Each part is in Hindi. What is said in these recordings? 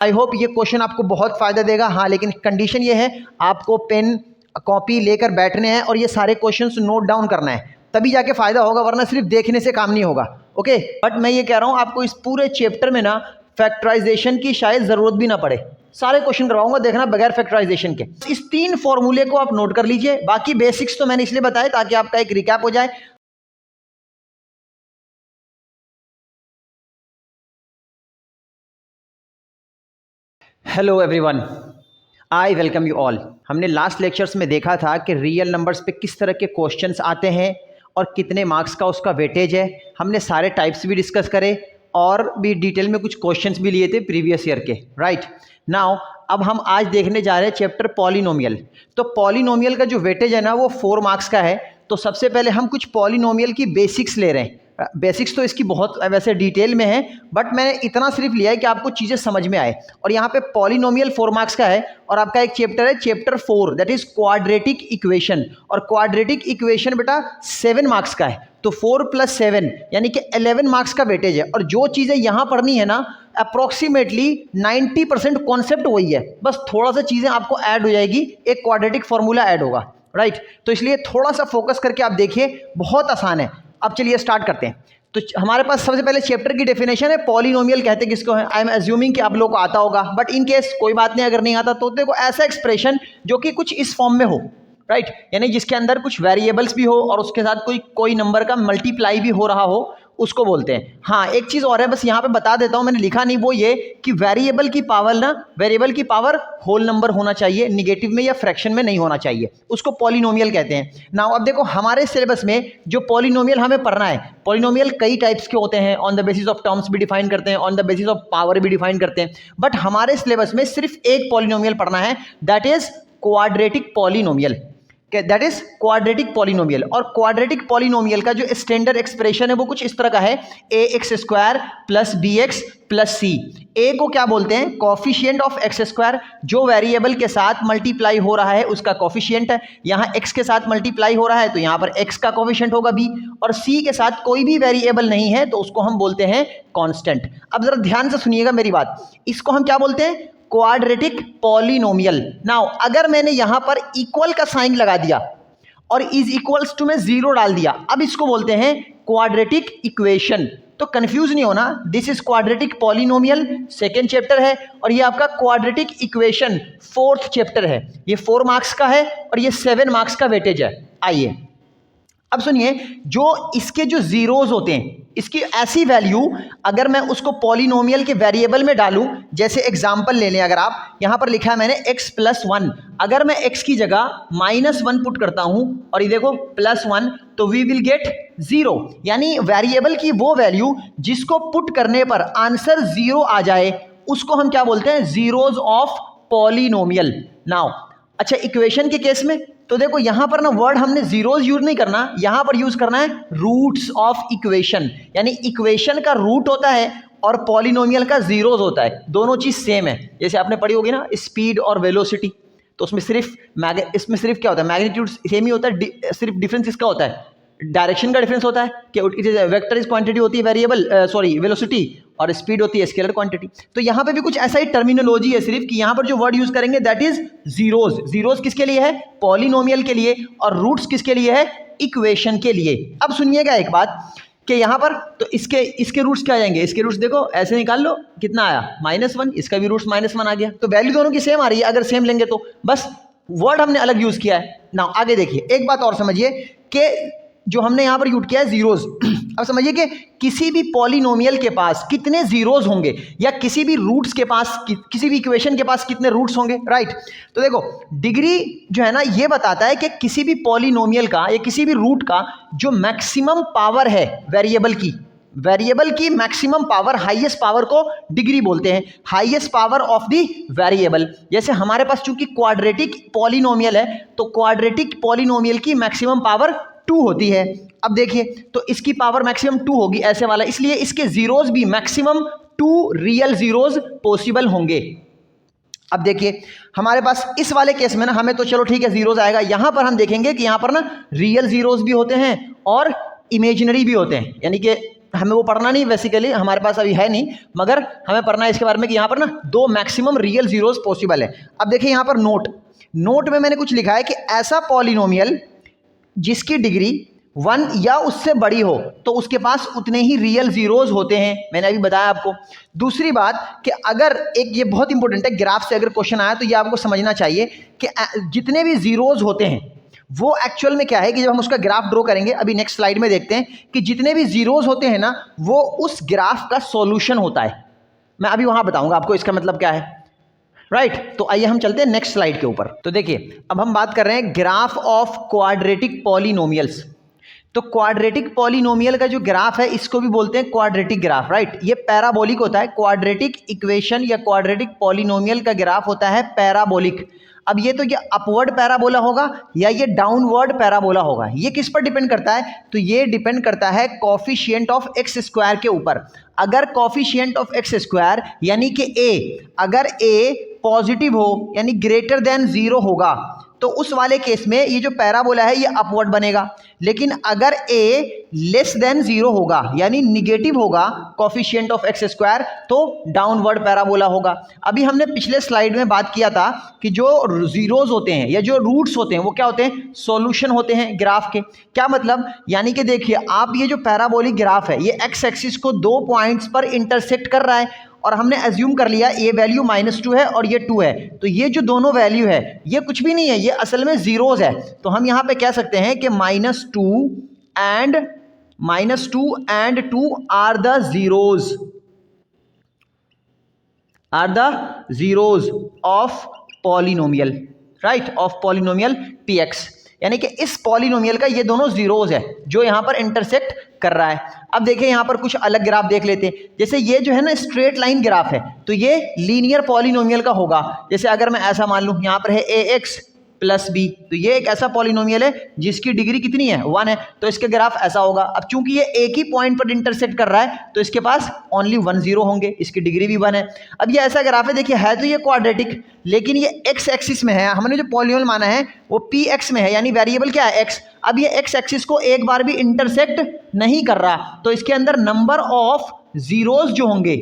आई होप ये क्वेश्चन आपको बहुत फायदा देगा। हाँ, लेकिन कंडीशन ये है आपको पेन कॉपी लेकर बैठने हैं और ये सारे क्वेश्चंस नोट डाउन करना है, तभी जाके फायदा होगा, वरना सिर्फ देखने से काम नहीं होगा। ओके, बट मैं ये कह रहा हूँ आपको इस पूरे चैप्टर में ना फैक्टराइजेशन की शायद जरूरत भी ना पड़े, सारे क्वेश्चन करवाऊंगा, देखना बगैर फैक्टराइजेशन के। इस 3 फॉर्मूले को आप नोट कर लीजिए, बाकी बेसिक्स तो मैंने इसलिए बताया ताकि आपका एक रिकैप हो जाए। Hello everyone, I welcome you all. हमने लास्ट लेक्चर्स में देखा था कि रियल नंबर्स पे किस तरह के क्वेश्चंस आते हैं और कितने मार्क्स का उसका वेटेज है। हमने सारे टाइप्स भी डिस्कस करे और भी डिटेल में कुछ क्वेश्चंस भी लिए थे प्रीवियस ईयर के। राइट नाउ अब हम आज देखने जा रहे हैं चैप्टर पॉलिनोमियल। तो पॉलिनोमियल का जो वेटेज है ना वो 4 मार्क्स का है। तो सबसे पहले हम कुछ पॉलिनोमियल की बेसिक्स ले रहे हैं। बेसिक्स तो इसकी बहुत वैसे डिटेल में है, बट मैंने इतना सिर्फ लिया है कि आपको चीज़ें समझ में आए। और यहाँ पे पॉलिनोमियल 4 मार्क्स का है और आपका एक चैप्टर है chapter 4, that is quadratic equation. और क्वाड्रेटिक इक्वेशन बेटा 7 मार्क्स का है। तो 4 + 7 यानी कि 11 मार्क्स का वेटेज है। और जो चीज़ें यहाँ पढ़नी है ना अप्रॉक्सीमेटली 90% कॉन्सेप्ट वही है, बस थोड़ा सा चीज़ें आपको ऐड हो जाएगी, एक क्वाड्रेटिक फॉर्मूला ऐड होगा। राइट, तो इसलिए थोड़ा सा फोकस करके आप देखिए, बहुत आसान है। अब चलिए स्टार्ट करते हैं। तो हमारे पास सबसे पहले चैप्टर की डेफिनेशन है, पॉलिनोमियल कहते हैं किसको है। आई एम एज्यूमिंग कि आप लोगों को आता होगा, बट इन केस कोई बात नहीं, अगर नहीं आता तो देखो ऐसा एक्सप्रेशन जो कि कुछ इस फॉर्म में हो, राइट, यानी जिसके अंदर कुछ वेरिएबल्स भी हो और उसके साथ कोई नंबर का मल्टीप्लाई भी हो रहा हो, उसको बोलते हैं। हाँ, एक चीज़ और है, बस यहाँ पे बता देता हूँ, मैंने लिखा नहीं, वो ये कि वेरिएबल की पावर होल नंबर होना चाहिए, निगेटिव में या फ्रैक्शन में नहीं होना चाहिए, उसको पॉलिनोमियल कहते हैं। नाउ अब देखो हमारे सिलेबस में जो पॉलिनोमियल हमें पढ़ना है, पॉलिनोमियल कई टाइप्स के होते हैं, on the basis of terms भी डिफाइन करते हैं, on the basis of power भी डिफाइन करते हैं, बट हमारे सिलेबस में सिर्फ एक पॉलिनोमियल पढ़ना है, that is quadratic polynomial. That is quadratic polynomial. और क्वाड्रेटिक पॉलिनोमियल का जो स्टैंडर्ड एक्सप्रेशन है वो कुछ इस तरह का है, ax² + bx + c। ए को क्या बोलते हैं, कॉफिशिएंट ऑफ x², जो वेरिएबल के साथ मल्टीप्लाई हो रहा है उसका कॉफिशिएंट है। यहाँ x के साथ मल्टीप्लाई हो रहा है तो यहाँ पर x का कॉफिशिएंट होगा b, और c के साथ कोई भी वेरिएबल नहीं है तो उसको हम बोलते हैं कांस्टेंट। अब जरा ध्यान से सुनिएगा मेरी बात, इसको हम क्या बोलते हैं, क्वाड्रेटिक पॉलिनोमियल। नाउ अगर मैंने यहां पर इक्वल का साइन लगा दिया और इज इक्वल्स टू में 0 डाल दिया, अब इसको बोलते हैं क्वाड्रेटिक इक्वेशन। तो कंफ्यूज नहीं होना, this is quadratic polynomial, second chapter है, और ये आपका क्वाड्रेटिक इक्वेशन 4th चैप्टर है। ये 4 मार्क्स का है और ये 7 मार्क्स का वेटेज है। आइए अब सुनिए, जो इसके जो जीरोज होते हैं, इसकी ऐसी वैल्यू अगर मैं उसको पॉलिनोमियल के वेरिएबल में डालूं, जैसे एग्जांपल ले लें, अगर आप यहां पर लिखा है मैंने x + 1, अगर मैं x की जगह -1 पुट करता हूं और ये देखो +1, तो वी विल गेट 0। यानी वेरिएबल की वो वैल्यू जिसको पुट करने पर आंसर 0 आ जाए उसको हम क्या बोलते हैं, जीरोज ऑफ पॉलिनोमियल। नाउ अच्छा, इक्वेशन के केस में तो देखो यहां पर ना वर्ड हमने जीरोज यूज नहीं करना, यहां पर यूज करना है रूट्स ऑफ इक्वेशन। यानी इक्वेशन का रूट होता है और पॉलिनोमियल का जीरोज होता है, दोनों चीज सेम है। जैसे आपने पढ़ी होगी ना स्पीड और वेलोसिटी, तो इसमें सिर्फ क्या होता है, मैग्नीट्यूड सेम ही होता है, सिर्फ डिफरेंस इसका होता है, डायरेक्शन का डिफरेंस होता है कि it is vector is quantity होती है वेरिएबल वेलोसिटी, और स्पीड होती है स्केलर क्वांटिटी। तो यहाँ पे भी कुछ ऐसा ही टर्मिनोलॉजी है, सिर्फ कि यहाँ पर जो वर्ड यूज करेंगे दैट इज जीरोज। जीरोज किसके लिए है, पॉलिनोमियल के लिए, और रूट्स किसके लिए है, इक्वेशन के लिए। अब सुनिएगा एक बात कि यहाँ पर तो इसके रूट्स क्या आ जाएंगे, इसके रूट्स देखो ऐसे निकाल लो, कितना आया -1, इसका भी रूट्स -1 आ गया, तो वैल्यू दोनों की सेम आ रही है अगर सेम लेंगे तो, बस वर्ड हमने अलग यूज किया है। ना आगे देखिए, एक बात और समझिए कि जो हमने यहां पर यूज किया है जीरोज, अब समझिए कि किसी भी पॉलिनोमियल के पास कितने जीरोज होंगे, या किसी भी रूट्स के पास, किसी भी इक्वेशन के पास कितने रूट्स होंगे। राइट, तो देखो डिग्री जो है ना ये बताता है कि किसी भी पॉलिनोमियल का या किसी भी रूट का जो मैक्सिमम पावर है वेरिएबल की मैक्सिमम पावर, हाईएस्ट पावर को डिग्री बोलते हैं, highest power of the variable. जैसे हमारे पास चूंकि क्वाड्रेटिक पॉलिनोमियल है तो क्वाड्रेटिक पॉलिनोमियल की मैक्सिमम पावर 2 होती है। अब देखिए, तो इसकी पावर मैक्सिमम 2 होगी ऐसे वाला, इसलिए इसके जीरोज भी मैक्सिमम 2 रियल जीरोज पॉसिबल होंगे। अब देखिए हमारे पास इस वाले केस में ना हमें तो चलो ठीक है जीरोज आएगा, यहां पर हम देखेंगे कि यहां पर ना रियल जीरोज भी होते हैं और इमेजिनरी भी होते हैं, यानी कि हमें वो पढ़ना नहीं, बेसिकली हमारे पास अभी है नहीं, मगर हमें पढ़ना है इसके बारे में कि यहाँ पर ना दो मैक्सिमम रियल जीरोस पॉसिबल है। अब देखिए यहाँ पर नोट में मैंने कुछ लिखा है कि ऐसा पॉलिनोमियल जिसकी डिग्री 1 या उससे बड़ी हो तो उसके पास उतने ही रियल जीरोज होते हैं, मैंने अभी बताया आपको। दूसरी बात कि अगर एक, ये बहुत इंपॉर्टेंट है, ग्राफ से अगर क्वेश्चन आया तो ये आपको समझना चाहिए कि जितने भी जीरोज होते हैं वो एक्चुअल में क्या है कि जब हम उसका ग्राफ ड्रॉ करेंगे, अभी नेक्स्ट स्लाइड में देखते हैं कि जितने भी जीरोज होते हैं ना वो उस ग्राफ का सॉल्यूशन होता है। मैं अभी वहां बताऊंगा आपको इसका मतलब क्या है, राइट। तो आइए हम चलते हैं नेक्स्ट स्लाइड के ऊपर। तो देखिए अब हम बात कर रहे हैं ग्राफ ऑफ क्वाड्रेटिक पॉलिनोमियल्स। तो क्वाड्रेटिक पॉलिनोमियल का जो ग्राफ है इसको भी बोलते हैं क्वाड्रेटिक ग्राफ, राइट। ये पैराबोलिक होता है, क्वाड्रेटिक इक्वेशन या क्वाड्रेटिक पॉलिनोमियल का ग्राफ होता है पैराबोलिक। अब ये तो ये अपवर्ड पैराबोला होगा या ये डाउनवर्ड पैराबोला होगा, ये किस पर डिपेंड करता है? तो ये डिपेंड करता है कोफिशिएंट ऑफ एक्स स्क्वायर के ऊपर। अगर कोफिशिएंट ऑफ एक्स स्क्वायर यानी कि ए, अगर ए पॉजिटिव हो यानी ग्रेटर देन 0 होगा तो उस वाले केस में ये जो पैराबोला है ये अपवर्ड बनेगा। लेकिन अगर ए लेस देन 0 होगा यानी निगेटिव होगा कोफिशिएंट ऑफ एक्स स्क्वायर तो डाउनवर्ड पैराबोला होगा। अभी हमने पिछले स्लाइड में बात किया था कि जो जीरोज होते हैं या जो रूट्स होते हैं वो क्या होते हैं? सॉल्यूशन होते हैं ग्राफ के। क्या मतलब? यानी कि देखिए आप ये जो पैराबोलिक ग्राफ है ये एक्स एक्सिस को 2 पॉइंट्स पर इंटरसेक्ट कर रहा है और हमने एज्यूम कर लिया ये वैल्यू -2 है और ये 2 है, तो ये जो दोनों वैल्यू है ये कुछ भी नहीं है, ये असल में जीरोज है। तो हम यहाँ पे कह सकते हैं कि -2 and 2 are the zeros of polynomial, right, of polynomial px। यानी कि इस पॉलिनोमियल का ये दोनों जीरोज है जो यहाँ पर इंटरसेक्ट कर रहा है। अब देखिए यहाँ पर कुछ अलग ग्राफ देख लेते हैं। जैसे ये जो है ना स्ट्रेट लाइन ग्राफ है तो ये लीनियर पॉलिनोमियल का होगा। जैसे अगर मैं ऐसा मान लूँ यहाँ पर है ax प्लस बी, तो ये एक ऐसा पॉलिनोमियल है जिसकी डिग्री कितनी है? 1 है, तो इसके ग्राफ ऐसा होगा। अब चूंकि ये एक ही पॉइंट पर इंटरसेक्ट कर रहा है तो इसके पास ओनली 1 0 होंगे, इसकी डिग्री भी 1 है। अब ये ऐसा ग्राफ है, देखिए है तो ये क्वाड्रेटिक लेकिन ये एक्स एक्सिस में है, हमने जो पॉलिनोमियल माना है वो पी एक्स में है यानी वेरिएबल क्या है? एक्स। अब ये एक्स एक्सिस को एक बार भी इंटरसेक्ट नहीं कर रहा तो इसके अंदर नंबर ऑफ जीरोज जो होंगे,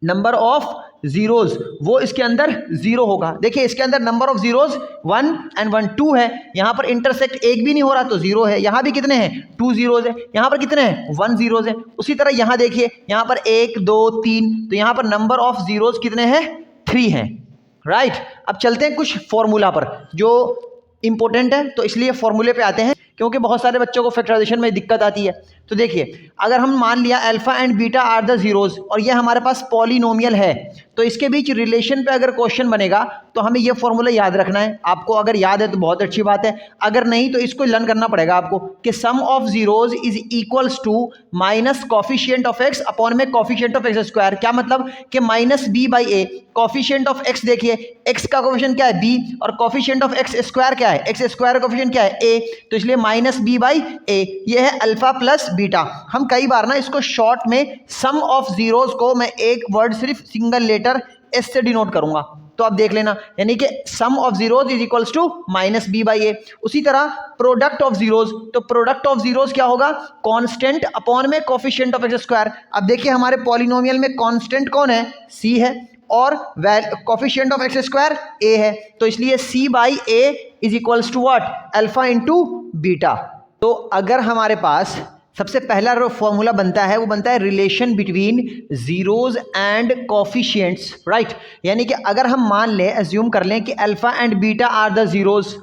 नंबर ऑफ जीरोज वो इसके अंदर 0 होगा। देखिए इसके अंदर नंबर ऑफ जीरोज 1 एंड 1 2 है, यहाँ पर इंटरसेक्ट एक भी नहीं हो रहा तो 0 है। यहाँ भी कितने हैं? 2 जीरोज है। यहाँ पर कितने हैं? 1 जीरोज है। उसी तरह यहाँ देखिए यहाँ पर 1 2 3, तो यहाँ पर नंबर ऑफ जीरोज कितने हैं? 3 हैं, राइट। अब चलते हैं कुछ फॉर्मूला पर जो इंपॉर्टेंट है, तो इसलिए फॉर्मूले पे आते हैं क्योंकि बहुत सारे बच्चों को फैक्टराइजेशन में दिक्कत आती है। तो देखिए अगर हम मान लिया alpha and beta are the zeros और ये हमारे पास पॉलिनोमियल है तो इसके बीच रिलेशन पे अगर क्वेश्चन बनेगा तो हमें ये फॉर्मूला याद रखना है। आपको अगर याद है तो बहुत अच्छी बात है, अगर नहीं तो इसको लर्न करना पड़ेगा आपको कि sum of zeros is equals to minus coefficient of X upon में कॉफिशिएंट ऑफ एक्स स्क्वायर। क्या मतलब कि minus B by A, coefficient of X देखिए एक्स का कॉफिशिएंट क्या है? बी, और कॉफिशिएंट ऑफ एक्स स्क्वायर क्या है? एक्स स्क्वायर का कॉफिशिएंट क्या है? ए, तो इसलिए माइनस बी बाई ए, ये है अल्फा प्लस बीटा। हम कई बार ना इसको शॉर्ट में सम ऑफ जीरोज को मैं एक वर्ड सिर्फ सिंगल लेटर एस से डिनोट करूंगा, तो आप देख लेना, यानी कि sum of zeros is equals to minus B by A. उसी तरह प्रोडक्ट ऑफ जीरोज, तो प्रोडक्ट ऑफ जीरोज क्या होगा? कांस्टेंट अपॉन में कोफिशिएंट ऑफ एक्स स्क्वायर। अब देखिए हमारे पॉलिनोमियल में कांस्टेंट कौन है? सी है और coefficient of X square A है, तो इसलिए C by A is equals to what? Alpha into beta. तो अगर हमारे पास सबसे पहला जो फॉर्मूला बनता है वो बनता है relation between zeros and coefficients, right. यानी कि अगर हम मान लें, एज्यूम कर लें कि alpha and beta are the zeros,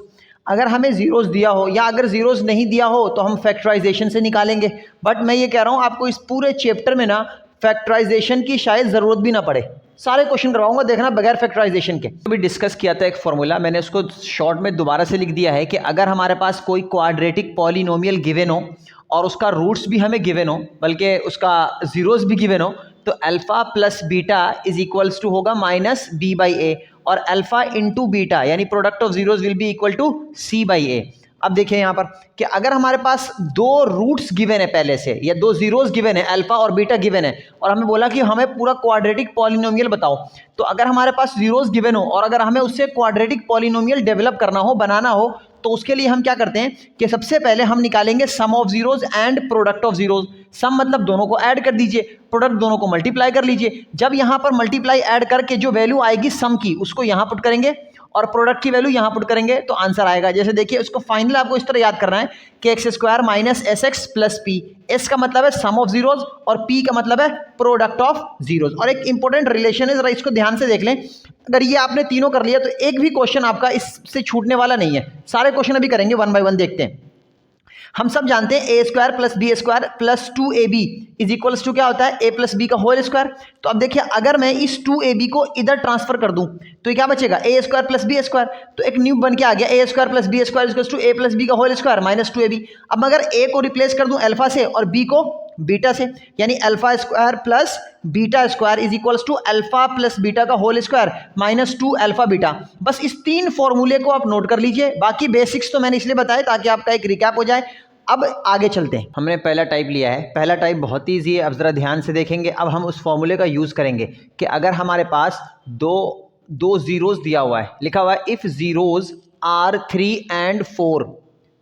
अगर हमें जीरोज दिया हो या अगर जीरोज नहीं दिया हो तो हम फैक्टराइजेशन से निकालेंगे। बट मैं ये कह रहा हूँ आपको इस पूरे चैप्टर में ना फैक्टराइजेशन की शायद ज़रूरत भी ना पड़े, सारे क्वेश्चन करवाऊंगा, देखना बगैर फैक्टराइजेशन के। अभी डिस्कस किया था एक फॉर्मूला, मैंने उसको शॉर्ट में दोबारा से लिख दिया है कि अगर हमारे पास कोई क्वाड्रेटिक पॉलिनोमियल गिवन हो और उसका रूट्स भी हमें गिवन हो, बल्कि उसका जीरोज भी गिवन हो, तो alpha plus beta is equals to होगा माइनस बी बाई ए, और अल्फा इंटू बीटा यानी product of zeros will be equal to C by ए। अब देखिए यहाँ पर कि अगर हमारे पास 2 रूट्स गिवन है पहले से या 2 जीरोज गिवन है, अल्फा और बीटा गिवन है, और हमें बोला कि हमें पूरा क्वाड्रेटिक पॉलिनोमियल बताओ, तो अगर हमारे पास जीरोज गिवन हो और अगर हमें उससे क्वाड्रेटिक पॉलिनोमियल डेवलप करना हो, बनाना हो, तो उसके लिए हम क्या करते हैं कि सबसे पहले हम निकालेंगे sum of zeros and product of zeros. Sum मतलब दोनों को ऐड कर दीजिए, प्रोडक्ट दोनों को मल्टीप्लाई कर लीजिए। जब यहाँ पर मल्टीप्लाई ऐड करके जो वैल्यू आएगी सम की उसको यहाँ पुट करेंगे और प्रोडक्ट की वैल्यू यहाँ पुट करेंगे तो आंसर आएगा। जैसे देखिए उसको फाइनल आपको इस तरह याद करना है कि x square minus s x plus p. S का मतलब है सम ऑफ जीरोज और पी का मतलब है प्रोडक्ट ऑफ जीरोज। और एक इंपॉर्टेंट रिलेशन है, जरा इसको ध्यान से देख लें। अगर ये आपने तीनों कर लिया तो एक भी क्वेश्चन आपका इससे छूटने वाला नहीं है। सारे क्वेश्चन अभी करेंगे वन बाय वन, देखते हैं। हम सब जानते हैं A square plus B square plus 2ab is equals to क्या होता है ए प्लस बी का होल स्क्वायर। तो अब देखिए अगर मैं इस 2ab को इधर ट्रांसफर कर दूं तो ये क्या बचेगा A square plus B square. तो एक न्यू बन के आ गया A square plus B square equals to A plus B का होल स्क्वायर माइनस 2ab। अब अगर ए को रिप्लेस कर दूं अल्फा से और बी को बीटा से, यानी alpha square plus beta square is equals to alpha plus beta का whole square minus 2 alpha beta. बस इस 3 फॉर्मूले को आप नोट कर लीजिए। बाकी बेसिक्स तो मैंने इसलिए बताया ताकि आपका एक रिकैप हो जाए। अब आगे चलते हैं। हमने पहला टाइप लिया है, पहला टाइप बहुत ही ईजी है। अब ज़रा ध्यान से देखेंगे। अब हम उस फॉर्मूले का यूज़ करेंगे कि अगर हमारे पास दो जीरोज़ दिया हुआ है, लिखा हुआ है इफ़ जीरोज़ आर 3 and 4,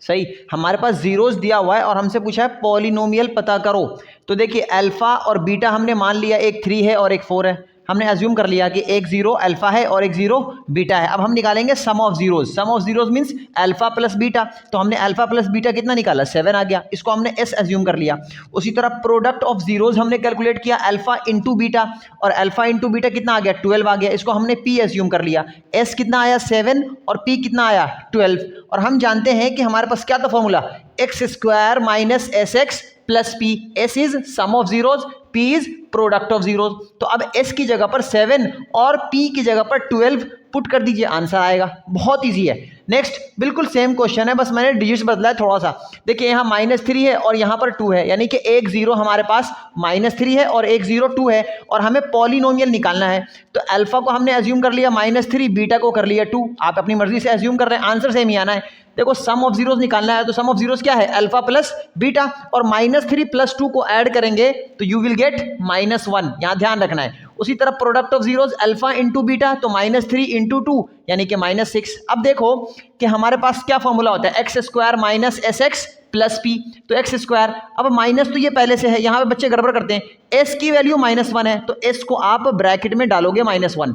सही। हमारे पास जीरोज़ दिया हुआ है और हमसे पूछा है पॉलिनोमियल पता करो। तो देखिए अल्फ़ा और बीटा हमने मान लिया एक 3 है और एक 4 है। हमने अज्यूम कर लिया कि एक 0 अल्फा है और एक 0 बीटा है। अब हम निकालेंगे sum of zeros. Sum of zeros means alpha plus beta. तो हमने अल्फा प्लस बीटा कितना निकाला 7 आ गया, इसको हमने s अज्यूम कर लिया। उसी तरह प्रोडक्ट ऑफ जीरोज हमने कैलकुलेट किया अल्फा इंटू बीटा और अल्फा इंटू बीटा कितना आ गया 12 आ गया, इसको हमने p अज्यूम कर लिया। s कितना आया 7 और p कितना आया 12। और हम जानते हैं कि हमारे पास क्या था formula x square minus s x plus p. S is sum of zeros, p is product of zeros. तो अब s की जगह पर 7 और p की जगह पर 12 पुट कर दीजिए, आंसर आएगा। बहुत इजी है। नेक्स्ट बिल्कुल सेम क्वेश्चन है, बस मैंने डिजिट्स बदला है थोड़ा सा। देखिए यहाँ -3 है और यहाँ पर 2 है, यानी कि एक 0 हमारे पास -3 है और एक 0 2 है और हमें पॉलिनोमियल निकालना है। तो अल्फा को हमने अज्यूम कर लिया -3, बीटा को कर लिया 2। आप अपनी मर्जी से अज्यूम कर रहे हैं, आंसर सेम ही आना है। देखो सम ऑफ जीरोज निकालना है तो सम ऑफ जीरोज क्या है अल्फा प्लस बीटा और -3 प्लस 2 को ऐड करेंगे तो यू विल गेट -1, यहाँ ध्यान रखना है। उसी तरह product of zeros alpha into beta तो -3 इंटू 2 यानी कि -6। अब देखो कि हमारे पास क्या फॉर्मूला होता है x square minus s x plus P. तो एक्स स्क्वायर, अब माइनस तो ये पहले से है, यहाँ पे बच्चे गड़बड़ करते हैं। एस की वैल्यू -1 है तो एस को आप ब्रैकेट में डालोगे -1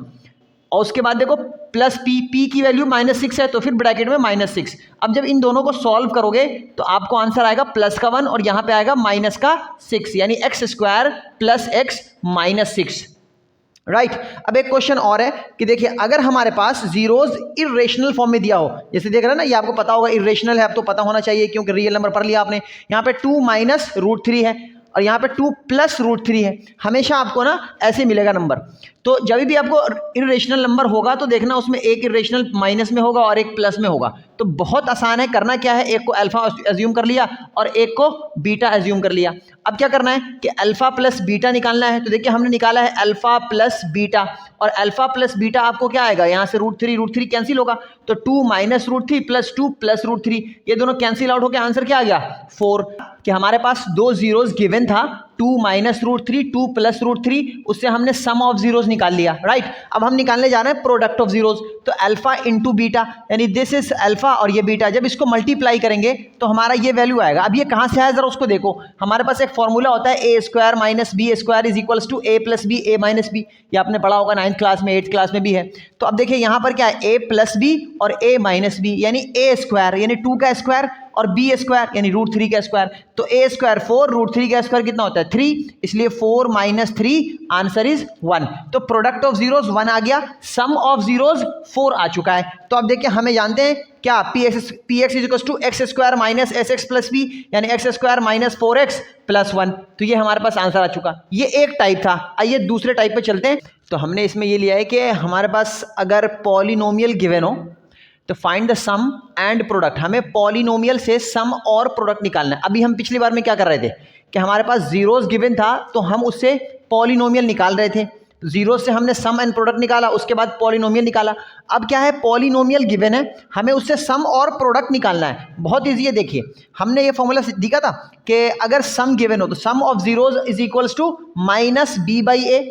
और उसके बाद देखो प्लस पी की वैल्यू -6 है तो फिर ब्रैकेट में -6। अब जब इन दोनों को सॉल्व करोगे तो आपको आंसर आएगा +1 और यहाँ पे आएगा -6, यानी x square plus x -6, right. अब एक क्वेश्चन और है कि देखिए अगर हमारे पास जीरोज इरेशनल फॉर्म में दिया हो, जैसे देख रहे हैं ना, ये आपको पता होगा इरेशनल है, अब तो पता होना चाहिए क्योंकि रियल नंबर पढ़ लिया आपने। यहाँ पे 2 माइनस √3 है और यहाँ पे 2 प्लस √3 है। हमेशा आपको ना ऐसे मिलेगा नंबर। तो जब भी आपको इरेशनल नंबर होगा तो देखना उसमें एक इरेशनल माइनस में होगा और एक प्लस में होगा। तो बहुत आसान है, करना क्या है, एक को अल्फा अज्यूम कर लिया और एक को बीटा अज्यूम कर लिया। अब क्या करना है कि अल्फा प्लस बीटा निकालना है। तो देखिए हमने निकाला है अल्फा प्लस बीटा और अल्फा प्लस बीटा आपको क्या आएगा, यहाँ से √3 कैंसिल होगा तो 2 माइनस √3 प्लस 2 प्लस √3, ये दोनों कैंसिल आउट होकर आंसर क्या आ गया 4। कि हमारे पास 2 जीरोज गिवन था 2 माइनस √3 2 प्लस √3, उससे हमने सम ऑफ जीरोज निकाल लिया, राइट। अब हम निकालने जा रहे हैं प्रोडक्ट ऑफ जीरोज। तो अल्फा इंटू बीटा यानी दिस इज अल्फा और ये बीटा, जब इसको मल्टीप्लाई करेंगे तो हमारा ये वैल्यू आएगा। अब ये कहाँ से आया जरा उसको देखो। हमारे पास एक फॉर्मूला होता है a square minus b square is equals to A plus b a minus b. ये आपने पढ़ा होगा 9th क्लास में, 8th क्लास में भी है। तो अब देखिए यहाँ पर क्या है ए प्लस बी और ए माइनस बी, यानी ए स्क्वायर यानी 2 का स्क्वायर और बी स्क्वायर यानी √3 का स्क्वायर। तो ए स्क्वायर 4, √3 का स्क्वायर कितना होता है 3, इसलिए 4 माइनस 3 आंसर इज 1। तो प्रोडक्ट ऑफ जीरोज 1 आ गया, सम ऑफ जीरोज 4 आ चुका है। तो अब देखिए हमें जानते हैं क्या p x is equal to x square minus s x plus b, यानी x square minus 4x plus 1। तो ये हमारे पास आंसर आ चुका। ये एक टाइप था। आइए दूसरे टाइप पे चलते हैं। तो हमने इसमें ये लिया है कि हमारे पास अगर पॉलिनोमियल गिवन हो तो find the sum and product. हमें पॉलिनोमियल से सम और प्रोडक्ट निकालना है। अभी हम पिछली बार में क्या कर रहे थे कि हमारे पास जीरोज गिवन था तो हम उससे पॉलिनोमियल निकाल रहे थे। जीरो से हमने सम एंड प्रोडक्ट निकाला, उसके बाद पॉलिनोमियल निकाला। अब क्या है, पॉलिनोमियल गिवन है, हमें उससे सम और प्रोडक्ट निकालना है। बहुत इजी है। देखिए हमने ये फॉर्मूला दिखा था कि अगर सम गिवन हो तो sum of zeros is equals to -b/a।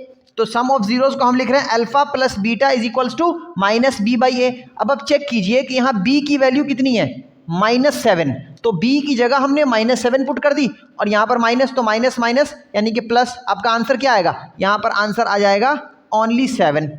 तो सम ऑफ जीरोस को हम लिख रहे हैं alpha plus beta is equals to minus B by ए। अब आप चेक कीजिए कि यहाँ बी की वैल्यू कितनी है, -7, तो b की जगह हमने -7 पुट कर दी और यहाँ पर माइनस, तो माइनस माइनस यानी कि प्लस। आपका आंसर क्या आएगा, यहाँ पर आंसर आ जाएगा only 7।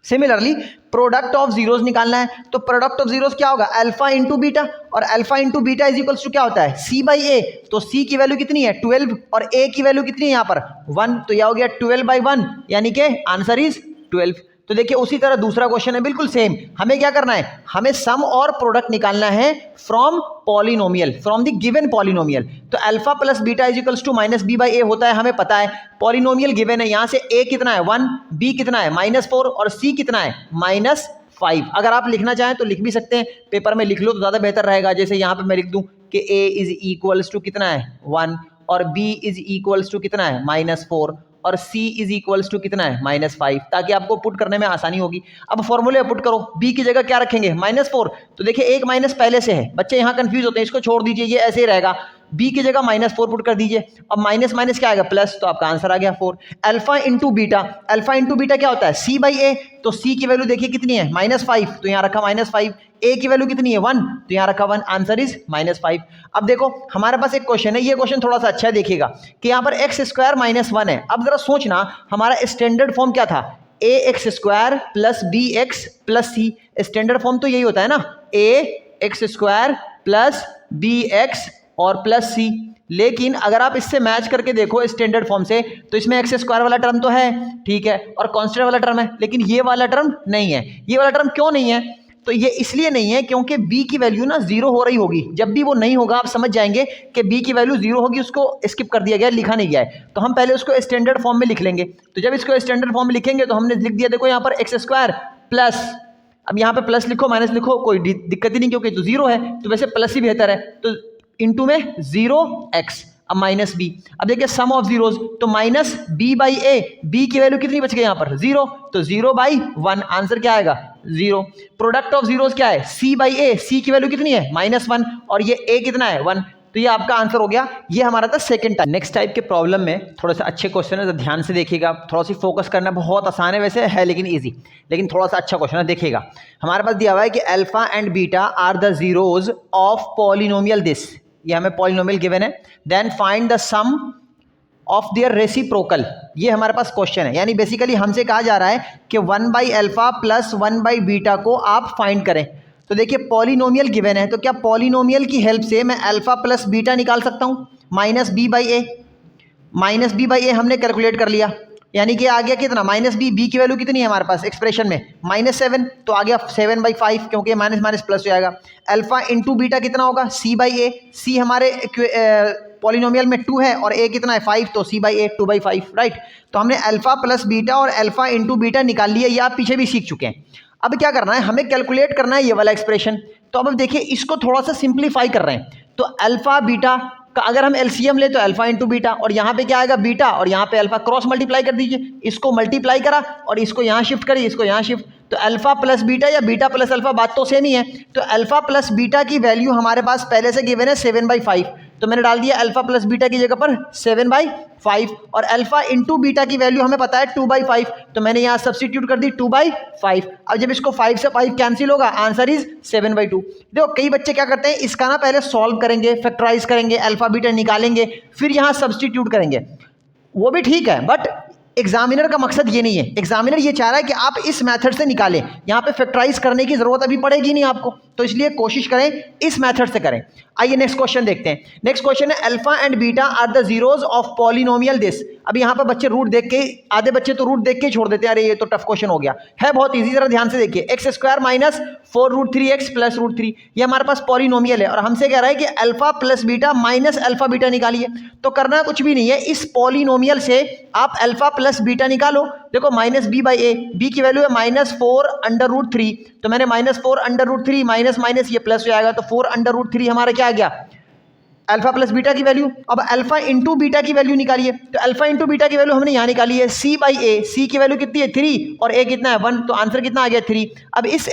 Similarly product of zeros निकालना है, तो प्रोडक्ट ऑफ जीरोस क्या होगा, अल्फा इंटू बीटा, और alpha into beta is equals to क्या होता है, c बाई ए। तो c की वैल्यू कितनी है 12 और a की वैल्यू कितनी है यहाँ पर 1, तो यह हो गया 12/1 यानी कि आंसर इज 12। तो देखिए उसी तरह दूसरा क्वेश्चन है बिल्कुल सेम। हमें क्या करना है, हमें सम और प्रोडक्ट निकालना है from polynomial, from the given polynomial. तो alpha plus beta is equals to minus B by a होता है, हमें पता है। पॉलिनोमियल गिवन है, यहाँ से a कितना है 1, b कितना है -4 और c कितना है -5। अगर आप लिखना चाहें तो लिख भी सकते हैं, पेपर में लिख लो तो ज़्यादा बेहतर रहेगा। जैसे यहाँ पे मैं लिख दूँ कि a इज इक्वल्स टू कितना है 1 और b इज इक्वल्स टू कितना है -4 और c इज इक्वल्स टू कितना है -5, ताकि आपको पुट करने में आसानी होगी। अब फॉर्मूले पुट करो, b की जगह क्या रखेंगे -4, तो देखिए एक माइनस पहले से है, बच्चे यहाँ कंफ्यूज होते हैं, इसको छोड़ दीजिए, ये ऐसे ही रहेगा। b की जगह -4 पुट कर दीजिए, अब माइनस माइनस क्या आएगा प्लस, तो आपका आंसर आ गया 4। Alpha into beta, alpha into beta क्या होता है c बाई ए, तो c की वैल्यू देखिए कितनी है -5, तो यहाँ रखा -5। a की वैल्यू कितनी है 1, तो यहाँ रखा 1, आंसर इज -5। अब देखो हमारे पास एक क्वेश्चन है, ये क्वेश्चन थोड़ा सा अच्छा है, देखिएगा कि यहाँ पर x² - 1 है। अब जरा सोचना हमारा स्टैंडर्ड फॉर्म क्या था, ax² plus bx plus c। Standard form तो यही होता है ना, ax² प्लस bx और प्लस c। लेकिन अगर आप इससे मैच करके देखो स्टैंडर्ड फॉर्म से, तो इसमें x² वाला टर्म तो है, ठीक है, और कांस्टेंट वाला टर्म है, लेकिन ये वाला टर्म नहीं है। ये वाला टर्म क्यों नहीं है, तो ये इसलिए नहीं है क्योंकि b की वैल्यू ना 0 हो रही होगी। जब भी वो नहीं होगा आप समझ जाएंगे कि b की वैल्यू 0 होगी, उसको स्किप कर दिया गया, लिखा नहीं गया है। तो हम पहले उसको स्टैंडर्ड फॉर्म में लिख लेंगे। तो जब इसको स्टैंडर्ड फॉर्म में लिखेंगे तो हमने लिख दिया, देखो यहाँ पर x² प्लस, अब यहाँ पे प्लस लिखो माइनस लिखो कोई दिक्कत ही नहीं, क्योंकि तो 0 है, तो वैसे प्लस ही बेहतर है। तो इंटू में 0x, अब माइनस बी। अब देखिए सम ऑफ जीरोस, तो minus B by a, b की वैल्यू कितनी बच गई यहाँ पर 0, तो 0/1, आंसर क्या आएगा 0। प्रोडक्ट ऑफ जीरोस क्या है, c बाई ए, c की वैल्यू कितनी है -1 और ये a कितना है 1, तो ये आपका आंसर हो गया। ये हमारा था सेकंड टाइप। नेक्स्ट टाइप के प्रॉब्लम में थोड़ा सा अच्छे क्वेश्चन है, तो ध्यान से देखिएगा, थोड़ा सी फोकस करना, बहुत आसान है वैसे है लेकिन ईजी, लेकिन थोड़ा सा अच्छा क्वेश्चन है। देखिएगा हमारे पास दिया हुआ है कि alpha and beta are the zeros of polynomial this, ये हमें पॉलिनोमियल गिवन है, then find the sum of their reciprocal, ये हमारे पास क्वेश्चन है। यानी बेसिकली हमसे कहा जा रहा है कि 1/अल्फा प्लस 1/बीटा को आप फाइंड करें। तो देखिए पॉलिनोमियल गिवन है, तो क्या पॉलिनोमियल की हेल्प से मैं अल्फा प्लस बीटा निकाल सकता हूँ, -b/a हमने कैलकुलेट कर लिया, यानी कि आ गया कितना -b की वैल्यू कितनी है हमारे पास एक्सप्रेशन में -7, तो आ गया 7/5, क्योंकि माइनस माइनस प्लस हो जाएगा। अल्फा इंटू बीटा कितना होगा c/a, c हमारे पॉलिनोमियल में 2 है और a कितना है 5, तो c/a 2/5, राइट। तो हमने अल्फा प्लस बीटा और अल्फा इंटू बीटा निकाल लिया, ये आप पीछे भी सीख चुके हैं। अब क्या करना है, हमें कैलकुलेट करना है ये वाला एक्सप्रेशन। तो अब देखिए इसको थोड़ा सा सिंप्लीफाई कर रहे हैं, तो अल्फा बीटा का अगर हम एलसीएम ले तो अल्फा इंटू बीटा, और यहाँ पे क्या आएगा बीटा और यहाँ पे अल्फा, क्रॉस मल्टीप्लाई कर दीजिए, इसको मल्टीप्लाई करा और इसको यहाँ शिफ्ट करिए, इसको यहाँ शिफ्ट, तो अल्फा प्लस बीटा या बीटा प्लस अल्फा, बात तो सेम ही है। तो अल्फा प्लस बीटा की वैल्यू हमारे पास पहले से गिवन है 7/5, तो मैंने डाल दिया अल्फा प्लस बीटा की जगह पर 7/5, और अल्फा इंटू बीटा की वैल्यू हमें पता है 2/5, तो मैंने यहाँ सब्सटीट्यूट कर दी 2/5। अब जब इसको 5 से 5 कैंसिल होगा, आंसर इज 7/2। देखो कई बच्चे क्या करते हैं, इसका ना पहले सॉल्व करेंगे, फैक्टराइज करेंगे, अल्फा बीटा निकालेंगे, फिर यहाँ सब्सटीट्यूट करेंगे, वो भी ठीक है, बट एग्जामिनर का मकसद ये नहीं है। एग्जामिनर ये चाह रहा है कि आप इस मेथड से निकालें, यहाँ पे फैक्टराइज करने की जरूरत अभी पड़ेगी नहीं आपको, तो इसलिए कोशिश करें इस मेथड से करें। आइए नेक्स्ट क्वेश्चन देखते हैं। नेक्स्ट क्वेश्चन है alpha and beta are the zeros of polynomial this. अब यहाँ पर बच्चे रूट देख के, आधे बच्चे तो रूट देख के छोड़ देते हैं, अरे ये तो टफ क्वेश्चन हो गया, है बहुत ईजी, जरा ध्यान से देखिए। x² माइनस 4√3x प्लस √3, ये हमारे पास पॉलिनोमियल है और हमसे कह रहा है कि alpha plus beta minus alpha beta निकालिए। तो करना कुछ भी नहीं है, इस पॉलिनोमियल से आप अल्फा प्लस बीटा निकालो। देखो -b/a, b की वैल्यू है -4√3, तो मैंने -4√3 माइनस माइनस ये प्लस हो जाएगा, तो 4√3 हमारा क्या आ गया अल्फा प्लस बीटा की वैल्यू। अब अल्फा इंटू बीटा की वैल्यू निकालिए, तो अल्फा इंटू बीटा की वैल्यू हमने यहाँ निकाली है c/a, c की वैल्यू कितनी है 3 और a कितना है 1, तो आंसर कितना आ गया 3। अब इस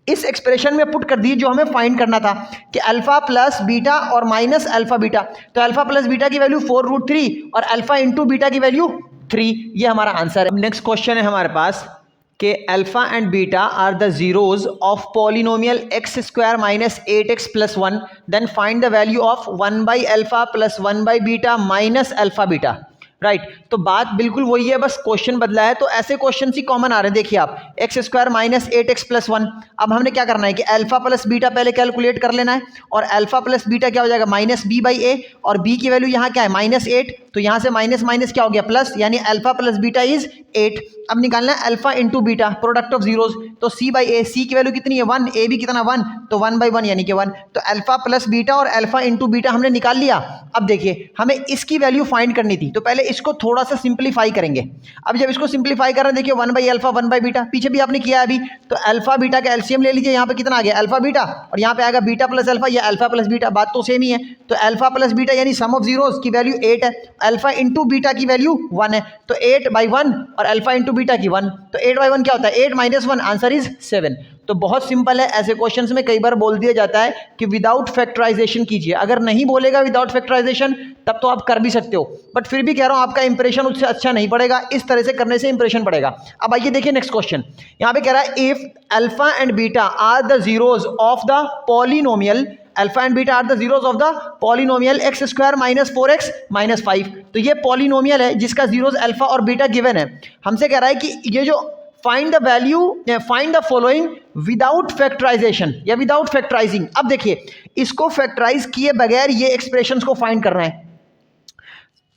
इस एक्सप्रेशन में पुट कर दिए जो हमें फाइंड करना था कि अल्फा प्लस बीटा और माइनस अल्फा बीटा। तो अल्फा प्लस बीटा की वैल्यू 4√3 और अल्फा इंटू बीटा की वैल्यू 3, ये हमारा आंसर है। नेक्स्ट क्वेश्चन है हमारे पास कि alpha and beta are the zeros of polynomial x square minus 8x plus 1, then find the value of 1 by alpha plus 1 by beta minus alpha beta. Right, तो बात बिल्कुल वही है, बस क्वेश्चन बदला है। तो ऐसे क्वेश्चन ही कॉमन आ रहे हैं। देखिए आप, x square minus 8x plus 1, अब हमने क्या करना है कि अल्फा प्लस बीटा पहले कैलकुलेट कर लेना है, और अल्फा प्लस बीटा क्या हो जाएगा माइनस बी बाई ए, और बी की वैल्यू यहाँ क्या है -8, तो यहाँ से माइनस माइनस क्या हो गया प्लस, यानी अल्फा प्लस बीटा इज 8। अब निकालना है alpha into beta, product of zeros, तो सी बाई ए, सी की वैल्यू कितनी है 1, ए भी कितना 1, तो 1 बाई 1 यानी कि 1। तो अल्फा प्लस बीटा और अल्फा इंटू बीटा हमने निकाल लिया। अब देखिए हमें इसकी वैल्यू फाइंड करनी थी, तो पहले इसको थोड़ा सा सिंप्लीफाई करेंगे। अब जब इसको सिंप्लीफाई कर रहे हैं, देखिए 1 बाई अल्फा 1 बाई बीटा, पीछे भी आपने किया अभी, तो अल्फा बीटा का एलसीएम ले लीजिए। यहाँ पे कितना आ गया अल्फा बीटा, और यहाँ पे आएगा बीटा प्लस अल्फा या अल्फा प्लस बीटा, बात तो सेम ही है। तो अल्फा प्लस बीटा यानी सम ऑफ जीरोज की वैल्यू 8 है, अल्फा इंटू बीटा की वैल्यू 1 है, तो 8 बाई 1 और अल्फा इंटू बीटा की 1, तो 8 बाई 1 क्या होता है 8 माइनस 1, आंसर इज 7। तो बहुत सिंपल है। ऐसे क्वेश्चंस में कई बार बोल दिया जाता है कि विदाउट फैक्टराइजेशन कीजिए, अगर नहीं बोलेगा विदाउट फैक्टराइजेशन तब तो आप कर भी सकते हो, बट फिर भी कह रहा हूं आपका इंप्रेशन उससे अच्छा नहीं पड़ेगा, इस तरह से करने से इंप्रेशन पड़ेगा। अब आइए देखिए नेक्स्ट क्वेश्चन, यहां पे कह रहा है if alpha and beta are the zeros of the polynomial, alpha and beta are the zeros of the polynomial x square minus 4x minus 5। तो ये पॉलिनोमियल है जिसका जीरोज अल्फा और बीटा गिवन है। हमसे कह रहा है कि ये जो find the value, find the following without factorisation या विदाउट फैक्टराइजिंग। अब देखिए इसको फैक्टराइज किए बगैर ये एक्सप्रेशंस को फाइंड करना है।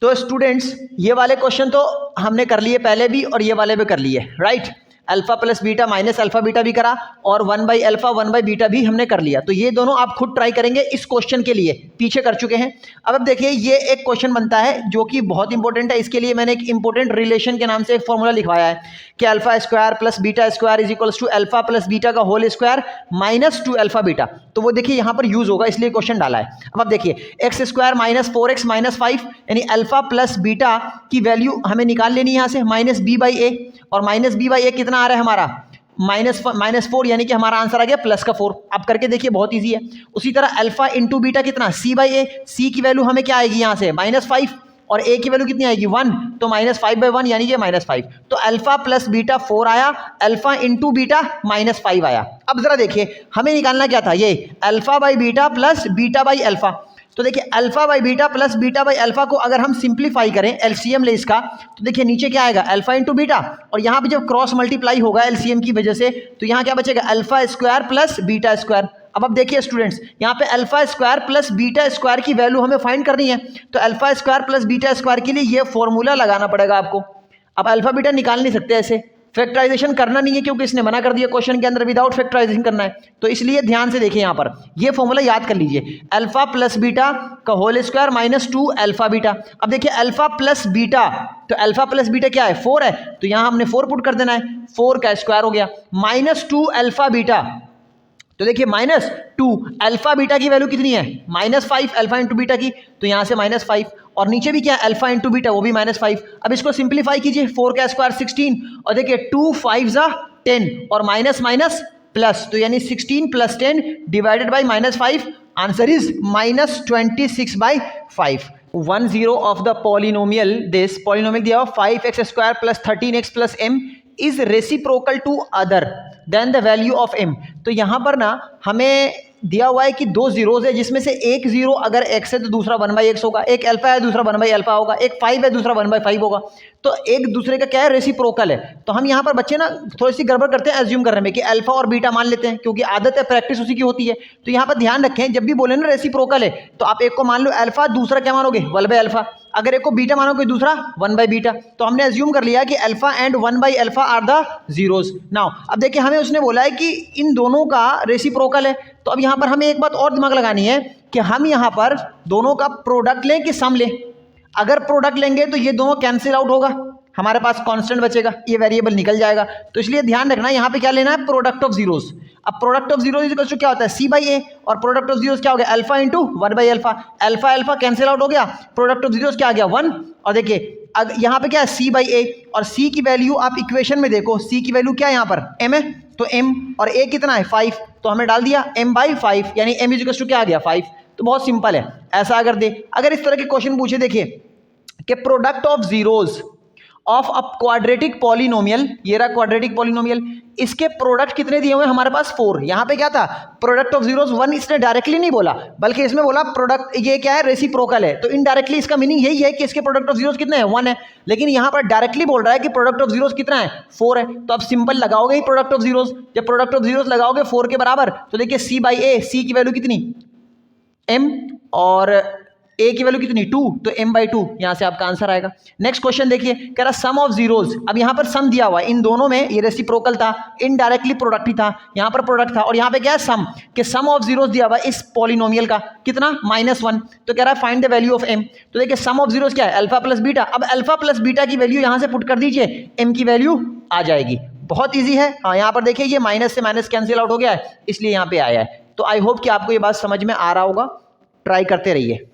तो स्टूडेंट्स ये वाले क्वेश्चन तो हमने कर लिए पहले भी और ये वाले भी कर लिए, right. Alpha plus beta minus alpha beta भी करा, और 1 बाई अल्फा 1 बाई बीटा भी हमने कर लिया। तो ये दोनों आप खुद ट्राई करेंगे, इस क्वेश्चन के लिए पीछे कर चुके हैं। अब देखिए ये एक क्वेश्चन बनता है जो कि बहुत इंपॉर्टेंट है, इसके लिए मैंने एक इंपॉर्टेंट रिलेशन के नाम से एक फॉर्मूला लिखवाया है कि alpha square plus beta square is equals to alpha plus beta का whole square minus 2 alpha beta. तो वो देखिए यहाँ पर यूज होगा, इसलिए क्वेश्चन डाला है। अब देखिए x square minus 4x minus 5, यानी अल्फा प्लस बीटा की वैल्यू हमें निकाल लेनी है यहाँ से, माइनस बी बाई ए, और माइनस बी बाई ए कितना आ रहा है हमारा -4, यानी कि हमारा आंसर आ गया प्लस का 4। आप करके देखिए बहुत इजी है। उसी तरह अल्फा इंटू बीटा कितना सी बाई ए, सी की वैल्यू हमें क्या आएगी यहाँ से -5, और ए की वैल्यू कितनी आएगी 1, तो -5 बाई 1 यानी कि -5। तो अल्फा प्लस बीटा 4 आया, अल्फा इंटू बीटा -5 आया। अब जरा देखिए हमें निकालना क्या था, ये alpha by beta plus beta by alpha. तो देखिए alpha by beta plus beta by alpha को अगर हम सिंप्लीफाई करें, एलसीएम ले इसका, तो देखिए नीचे क्या आएगा अल्फा इंटू बीटा, और यहाँ पे जब क्रॉस मल्टीप्लाई होगा एलसीएम की वजह से, तो यहाँ क्या बचेगा alpha square plus beta square. अब देखिए स्टूडेंट्स यहाँ पे alpha square plus beta square की वैल्यू हमें फाइंड करनी है, तो alpha square plus beta square के लिए ये फॉर्मूला लगाना पड़ेगा आपको। अब अल्फा बीटा निकाल नहीं सकते ऐसे, फैक्टराइजेशन करना नहीं है क्योंकि इसने मना कर दिया क्वेश्चन के अंदर विदाउट फैक्टराइजेशन करना है। तो इसलिए ध्यान से देखिए यहाँ पर ये फॉर्मूला याद कर लीजिए, अल्फा प्लस बीटा का whole square minus 2 alpha beta. अब देखिए अल्फा प्लस बीटा, तो अल्फा प्लस बीटा क्या है 4 है, तो यहाँ हमने 4 पुट कर देना है, 4 का स्क्वायर हो गया, माइनस 2 अल्फा बीटा। तो देखिए -2 अल्फा बीटा की वैल्यू कितनी है -5 अल्फा इंटू बीटा की, तो यहाँ से -5, और नीचे भी क्या है अल्फा इंटू बीटा वो भी -5। अब इसको सिंप्लीफाई कीजिए, 4 का स्क्वायर 16, और देखिए 2 5 10, और माइनस माइनस प्लस, तो यानी 16 plus 10 divided by -5, answer is -26 by 5। 10 of the polynomial, this polynomial दिया हुआ 5x square plus 13x plus m is reciprocal to other than the value of m। तो यहाँ पर ना हमें दिया हुआ है कि 2 जीरोज है जिसमें से एक जीरो अगर x है तो दूसरा 1/x होगा, एक अल्फा है दूसरा 1/अल्फा होगा, एक 5 है दूसरा 1/5 होगा। तो एक दूसरे का क्या है रेसिप्रोकल है। तो हम यहाँ पर बच्चे ना थोड़ी सी गड़बड़ करते हैं एज्यूम करने में कि अल्फा और बीटा मान लेते हैं, क्योंकि आदत है प्रैक्टिस उसी की होती है। तो यहाँ पर ध्यान रखें जब भी बोले ना रेसिप्रोकल है, तो आप एक को मान लो अल्फा, दूसरा क्या मानोगे 1/अल्फा, अगर एक को बीटा मानोगे दूसरा 1/बीटा। तो हमने एज्यूम कर लिया कि अल्फा एंड 1/अल्फा आर द जीरोज। नाउ अब देखिए हमें उसने बोला है कि इन दोनों का रेसिप्रोकल है, तो अब यहाँ पर हमें एक बात और दिमाग लगानी है कि हम यहाँ पर दोनों का प्रोडक्ट लें कि सम लें। अगर प्रोडक्ट लेंगे तो ये दोनों कैंसिल आउट होगा, हमारे पास कांस्टेंट बचेगा, ये वेरिएबल निकल जाएगा। तो इसलिए ध्यान रखना यहाँ पे क्या लेना है, प्रोडक्ट ऑफ जीरोस। अब product of zero is equal to क्या होता है, सी बाई ए, और प्रोडक्ट ऑफ जीरोस क्या हो गया, alpha into 1 by alpha. Alpha alpha cancel out हो गया, प्रोडक्ट ऑफ जीरोस क्या आ गया 1। और देखिए अब यहाँ पे क्या है, सी बाई ए, और सी की वैल्यू आप इक्वेशन में देखो, सी की वैल्यू क्या है यहाँ पर, एम है, तो एम और ए कितना है 5, तो हमने डाल दिया एम बाई 5, यानी एम इज इक्वल टू क्या आ गया 5। तो बहुत सिंपल है। ऐसा अगर अगर इस तरह के क्वेश्चन पूछे, देखिए कि product of zeros of a quadratic polynomial, ये रहा क्वाड्रेटिक पॉलिनोमियल, इसके प्रोडक्ट कितने दिए हुए हैं हमारे पास 4। यहां पे क्या था, प्रोडक्ट ऑफ जीरोस 1, इसने डायरेक्टली नहीं बोला, बल्कि इसमें बोला प्रोडक्ट, ये क्या है, रेसिप्रोकल है, तो इनडायरेक्टली इसका मीनिंग यही है कि इसके प्रोडक्ट ऑफ जीरोस कितने हैं 1 है। लेकिन यहां पर डायरेक्टली बोल रहा है कि प्रोडक्ट ऑफ जीरोस कितना है 4 है, तो अब सिंपल लगाओगे ही प्रोडक्ट ऑफ जीरोस। जब प्रोडक्ट ऑफ जीरोस लगाओगे 4 के बराबर, तो देखिए सी बाई ए, सी की वैल्यू कितनी एम, और ए की वैल्यू कितनी 2, तो m बाई 2, यहां से आपका आंसर आएगा। नेक्स्ट क्वेश्चन देखिए, कह रहा सम ऑफ जीरोस। अब यहां पर सम दिया हुआ है, इन दोनों में ये रेसिप्रोकल था, इनडायरेक्टली प्रोडक्ट ही था, यहां पर प्रोडक्ट था, और यहां पे क्या है सम, कि सम ऑफ जीरोस दिया हुआ है इस पॉलिनोमियल का कितना -1, तो कह रहा है find the value of m। तो देखिए सम ऑफ जीरोस क्या है, अल्फा प्लस बीटा। अब अल्फा प्लस बीटा की वैल्यू यहां से पुट कर दीजिए, m की वैल्यू आ जाएगी। बहुत ईजी है। हाँ, यहाँ पर देखिए ये माइनस से माइनस कैंसिल आउट हो गया है, इसलिए यहाँ पे आया है। तो आई होप कि आपको ये बात समझ में आ रहा होगा, ट्राई करते रहिए।